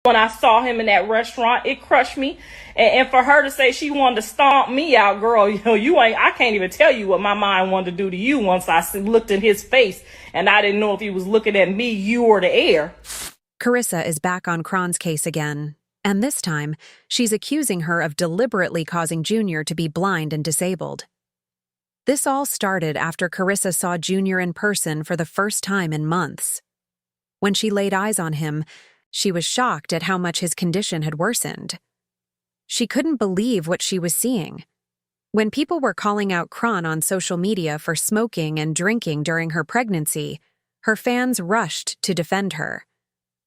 when I saw him in that restaurant. It crushed me. And for her to say she wanted to stomp me out, girl, you ain't, I can't even tell you what my mind wanted to do to you once I looked in his face and I didn't know if he was looking at me, you, or the air. Karlissa is back on Kron's case again, and this time, she's accusing her of deliberately causing Junior to be blind and disabled. This all started after Karlissa saw Junior in person for the first time in months. When she laid eyes on him, she was shocked at how much his condition had worsened. She couldn't believe what she was seeing. When people were calling out Kron on social media for smoking and drinking during her pregnancy, her fans rushed to defend her.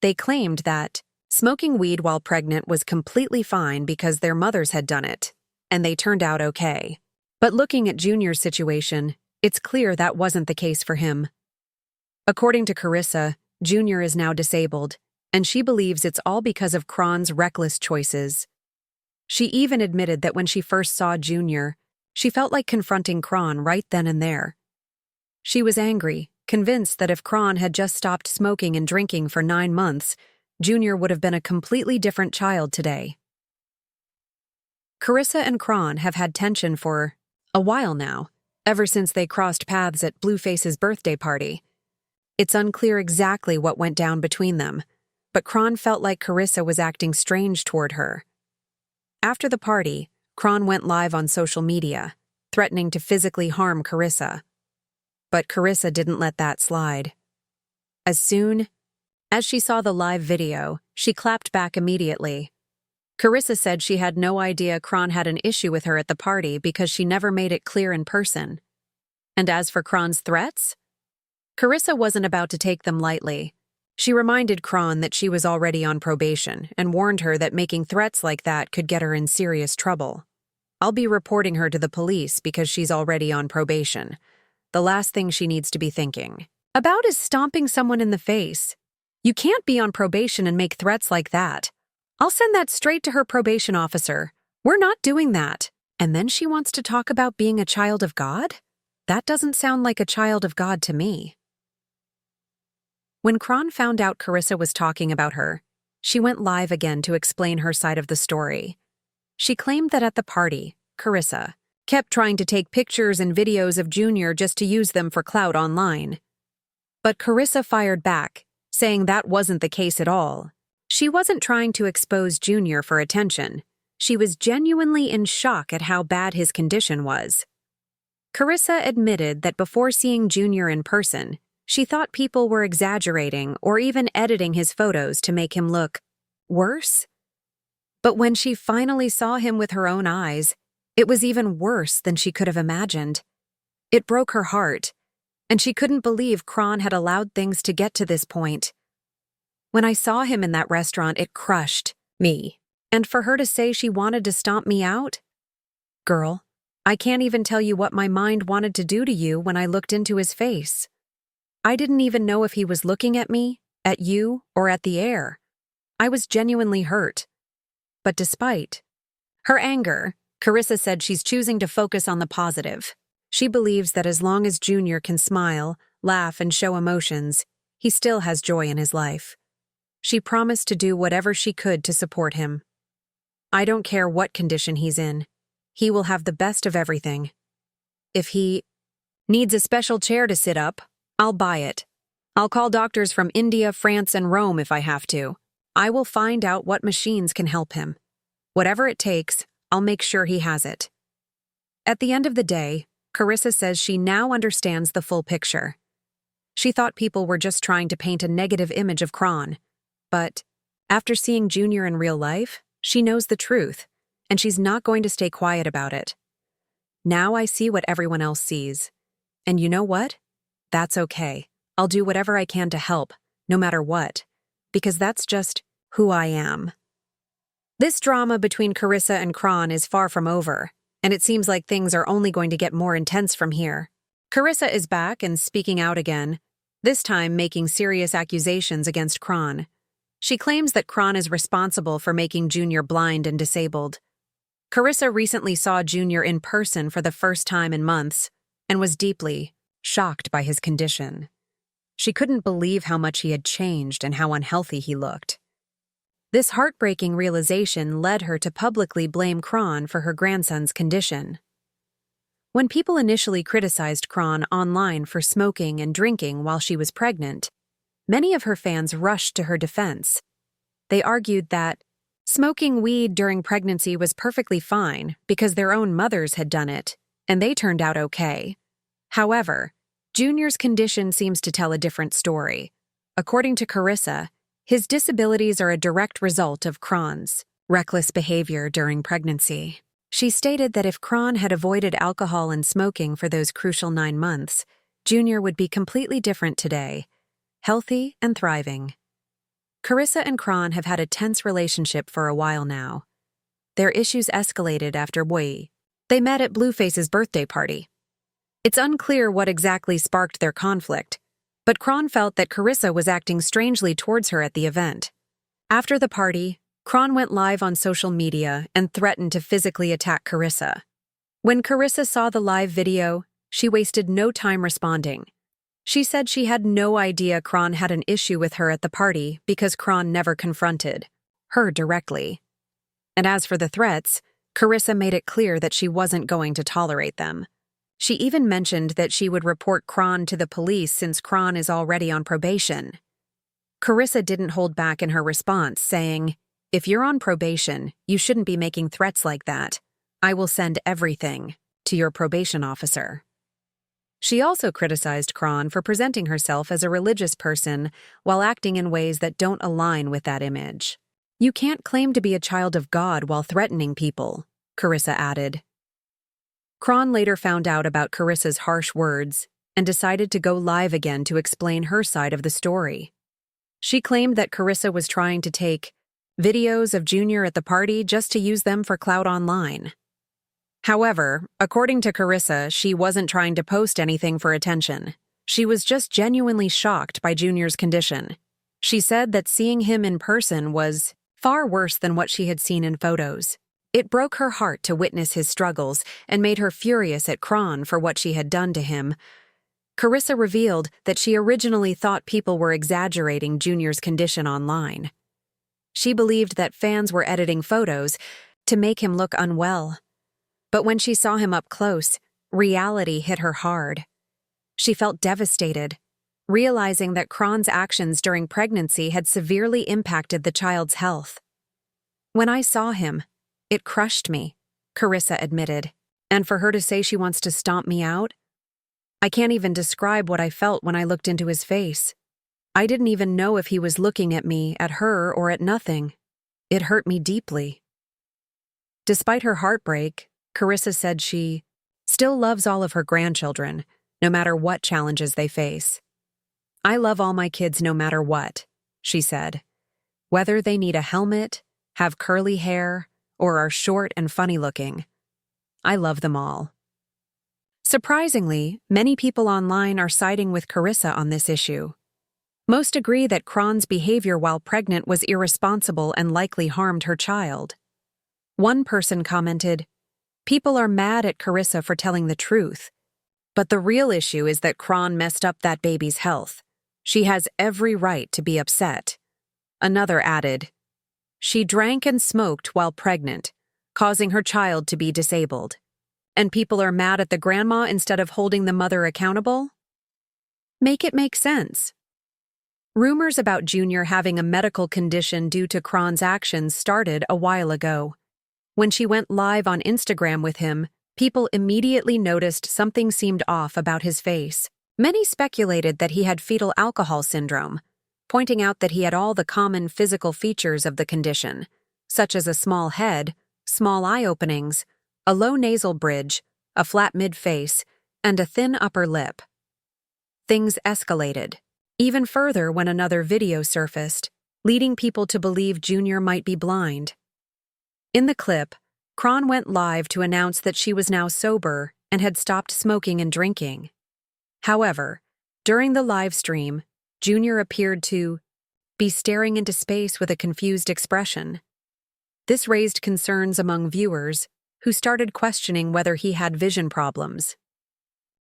They claimed that smoking weed while pregnant was completely fine because their mothers had done it, and they turned out okay. But looking at Junior's situation, it's clear that wasn't the case for him. According to Karlissa, Junior is now disabled, and she believes it's all because of Kron's reckless choices. She even admitted that when she first saw Junior, she felt like confronting Kron right then and there. She was angry, convinced that if Kron had just stopped smoking and drinking for 9 months, Junior would have been a completely different child today. Karlissa and Kron have had tension for a while now, ever since they crossed paths at Blueface's birthday party. It's unclear exactly what went down between them, but Kron felt like Karlissa was acting strange toward her. After the party, Kron went live on social media, threatening to physically harm Karlissa. But Karlissa didn't let that slide. As soon as she saw the live video, she clapped back immediately. Karlissa said she had no idea Kron had an issue with her at the party because she never made it clear in person. And as for Kron's threats, Karlissa wasn't about to take them lightly. She reminded Kron that she was already on probation and warned her that making threats like that could get her in serious trouble. I'll be reporting her to the police because she's already on probation. The last thing she needs to be thinking about is stomping someone in the face. You can't be on probation and make threats like that. I'll send that straight to her probation officer. We're not doing that. And then she wants to talk about being a child of God? That doesn't sound like a child of God to me. When Kron found out Karlissa was talking about her, she went live again to explain her side of the story. She claimed that at the party, Karlissa kept trying to take pictures and videos of Junior just to use them for clout online. But Karlissa fired back, saying that wasn't the case at all. She wasn't trying to expose Junior for attention. She was genuinely in shock at how bad his condition was. Karlissa admitted that before seeing Junior in person, she thought people were exaggerating or even editing his photos to make him look worse. But when she finally saw him with her own eyes, it was even worse than she could have imagined. It broke her heart, and she couldn't believe Kron had allowed things to get to this point. When I saw him in that restaurant, it crushed me. And for her to say she wanted to stomp me out? Girl, I can't even tell you what my mind wanted to do to you when I looked into his face. I didn't even know if he was looking at me, at you, or at the air. I was genuinely hurt. But despite her anger, Karlissa said she's choosing to focus on the positive. She believes that as long as Junior can smile, laugh, and show emotions, he still has joy in his life. She promised to do whatever she could to support him. I don't care what condition he's in. He will have the best of everything. If he needs a special chair to sit up, I'll buy it. I'll call doctors from India, France, and Rome if I have to. I will find out what machines can help him. Whatever it takes, I'll make sure he has it. At the end of the day, Karlissa says she now understands the full picture. She thought people were just trying to paint a negative image of Kron. But after seeing Junior in real life, she knows the truth, and she's not going to stay quiet about it. Now I see what everyone else sees. And you know what? That's okay. I'll do whatever I can to help, no matter what, because that's just who I am. This drama between Karlissa and Kron is far from over, and it seems like things are only going to get more intense from here. Karlissa is back and speaking out again, this time making serious accusations against Kron. She claims that Kron is responsible for making Junior blind and disabled. Karlissa recently saw Junior in person for the first time in months and was deeply shocked by his condition. She couldn't believe how much he had changed and how unhealthy he looked. This heartbreaking realization led her to publicly blame Kron for her grandson's condition. When people initially criticized Kron online for smoking and drinking while she was pregnant, many of her fans rushed to her defense. They argued that smoking weed during pregnancy was perfectly fine because their own mothers had done it, and they turned out okay. However, Junior's condition seems to tell a different story. According to Karlissa, his disabilities are a direct result of Kron's reckless behavior during pregnancy. She stated that if Kron had avoided alcohol and smoking for those crucial 9 months, Junior would be completely different today, healthy and thriving. Karlissa and Kron have had a tense relationship for a while now. Their issues escalated after they met at Blueface's birthday party. It's unclear what exactly sparked their conflict, but Kron felt that Karlissa was acting strangely towards her at the event. After the party, Kron went live on social media and threatened to physically attack Karlissa. When Karlissa saw the live video, she wasted no time responding. She said she had no idea Kron had an issue with her at the party because Kron never confronted her directly. And as for the threats, Karlissa made it clear that she wasn't going to tolerate them. She even mentioned that she would report Kron to the police since Kron is already on probation. Karlissa didn't hold back in her response, saying, "If you're on probation, you shouldn't be making threats like that. I will send everything to your probation officer." She also criticized Kron for presenting herself as a religious person while acting in ways that don't align with that image. "You can't claim to be a child of God while threatening people," Karlissa added. Kron later found out about Karissa's harsh words and decided to go live again to explain her side of the story. She claimed that Karlissa was trying to take videos of Junior at the party just to use them for clout online. However, according to Karlissa, she wasn't trying to post anything for attention. She was just genuinely shocked by Junior's condition. She said that seeing him in person was far worse than what she had seen in photos. It broke her heart to witness his struggles and made her furious at Kron for what she had done to him. Karlissa revealed that she originally thought people were exaggerating Junior's condition online. She believed that fans were editing photos to make him look unwell. But when she saw him up close, reality hit her hard. She felt devastated, realizing that Kron's actions during pregnancy had severely impacted the child's health. "When I saw him, it crushed me," Karlissa admitted. "And for her to say she wants to stomp me out? I can't even describe what I felt when I looked into his face. I didn't even know if he was looking at me, at her, or at nothing. It hurt me deeply." Despite her heartbreak, Karlissa said she still loves all of her grandchildren, no matter what challenges they face. "I love all my kids no matter what," she said. "Whether they need a helmet, have curly hair, or are short and funny-looking. I love them all." Surprisingly, many people online are siding with Karlissa on this issue. Most agree that Kron's behavior while pregnant was irresponsible and likely harmed her child. One person commented, "People are mad at Karlissa for telling the truth. But the real issue is that Kron messed up that baby's health. She has every right to be upset." Another added, "She drank and smoked while pregnant, causing her child to be disabled. And people are mad at the grandma instead of holding the mother accountable? Make it make sense." Rumors about Junior having a medical condition due to Kron's actions started a while ago. When she went live on Instagram with him, people immediately noticed something seemed off about his face. Many speculated that he had fetal alcohol syndrome, pointing out that he had all the common physical features of the condition, such as a small head, small eye openings, a low nasal bridge, a flat mid-face, and a thin upper lip. Things escalated even further when another video surfaced, leading people to believe Junior might be blind. In the clip, Kron went live to announce that she was now sober and had stopped smoking and drinking. However, during the live stream, Junior appeared to be staring into space with a confused expression. This raised concerns among viewers, who started questioning whether he had vision problems.